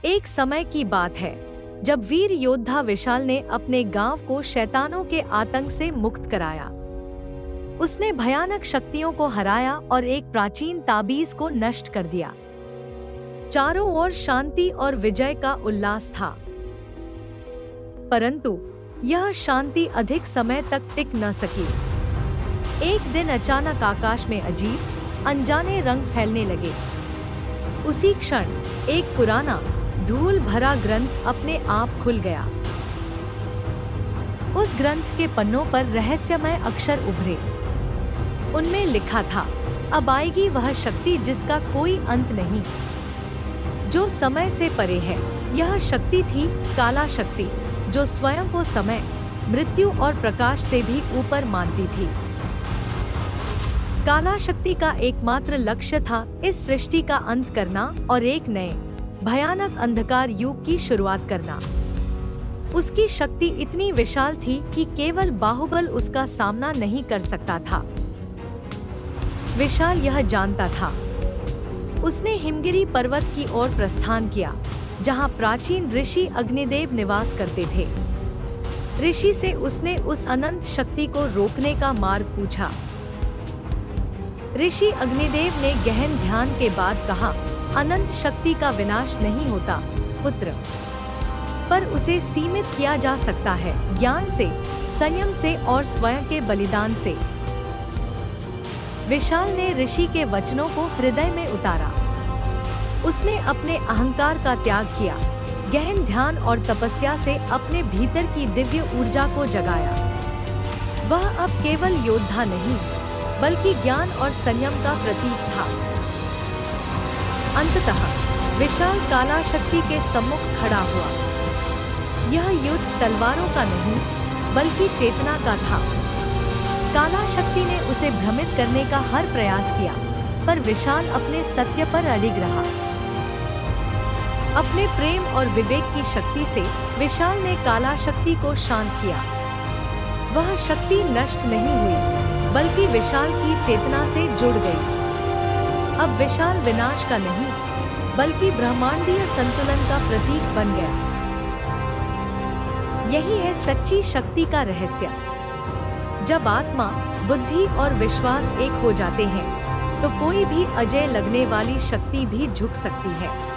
एक समय की बात है जब वीर योद्धा विशाल ने अपने गांव को शैतानों के आतंक से मुक्त कराया। उसने भयानक शक्तियों को हराया और एक प्राचीन ताबीज को नष्ट कर दिया। चारों ओर शांति और विजय का उल्लास था। परंतु यह शांति अधिक समय तक टिक न सकी। एक दिन अचानक आकाश में अजीब अनजाने रंग फैलने लगे। उसी क्षण एक पुराना धूल भरा ग्रंथ अपने आप खुल गया। उस ग्रंथ के पन्नों पर रहस्यमय अक्षर उभरे। उनमें लिखा था, अब आएगी वह शक्ति जिसका कोई अंत नहीं, जो समय से परे है। यह शक्ति थी काला शक्ति, जो स्वयं को समय, मृत्यु और प्रकाश से भी ऊपर मानती थी। काला शक्ति का एकमात्र लक्ष्य था इस सृष्टि का अंत करना और एक नए भयानक अंधकार युग की शुरुआत करना। उसकी शक्ति इतनी विशाल थी कि केवल बाहुबल उसका सामना नहीं कर सकता था। विशाल यह जानता था। उसने हिमगिरी पर्वत की ओर प्रस्थान किया, जहां प्राचीन ऋषि अग्निदेव निवास करते थे। ऋषि से उसने उस अनंत शक्ति को रोकने का मार्ग पूछा। ऋषि अग्निदेव ने गहन ध्यान के बाद कहा, अनंत शक्ति का विनाश नहीं होता पुत्र, पर उसे सीमित किया जा सकता है ज्ञान से, संयम से और स्वयं के बलिदान से। विशाल ने ऋषि के वचनों को हृदय में उतारा। उसने अपने अहंकार का त्याग किया, गहन ध्यान और तपस्या से अपने भीतर की दिव्य ऊर्जा को जगाया। वह अब केवल योद्धा नहीं, बल्कि ज्ञान और संयम का प्रतीक था। अंततः विशाल काला शक्ति के सम्मुख खड़ा हुआ। यह युद्ध तलवारों का नहीं, बल्कि चेतना का था। काला शक्ति ने उसे भ्रमित करने का हर प्रयास किया, पर विशाल अपने सत्य पर अडिग रहा। अपने प्रेम और विवेक की शक्ति से विशाल ने काला शक्ति को शांत किया। वह शक्ति नष्ट नहीं हुई, बल्कि विशाल की चेतना से जुड़ गई। अब विशाल विनाश का नहीं, बल्कि ब्रह्मांडीय संतुलन का प्रतीक बन गया। यही है सच्ची शक्ति का रहस्य। जब आत्मा, बुद्धि और विश्वास एक हो जाते हैं, तो कोई भी अजेय लगने वाली शक्ति भी झुक सकती है।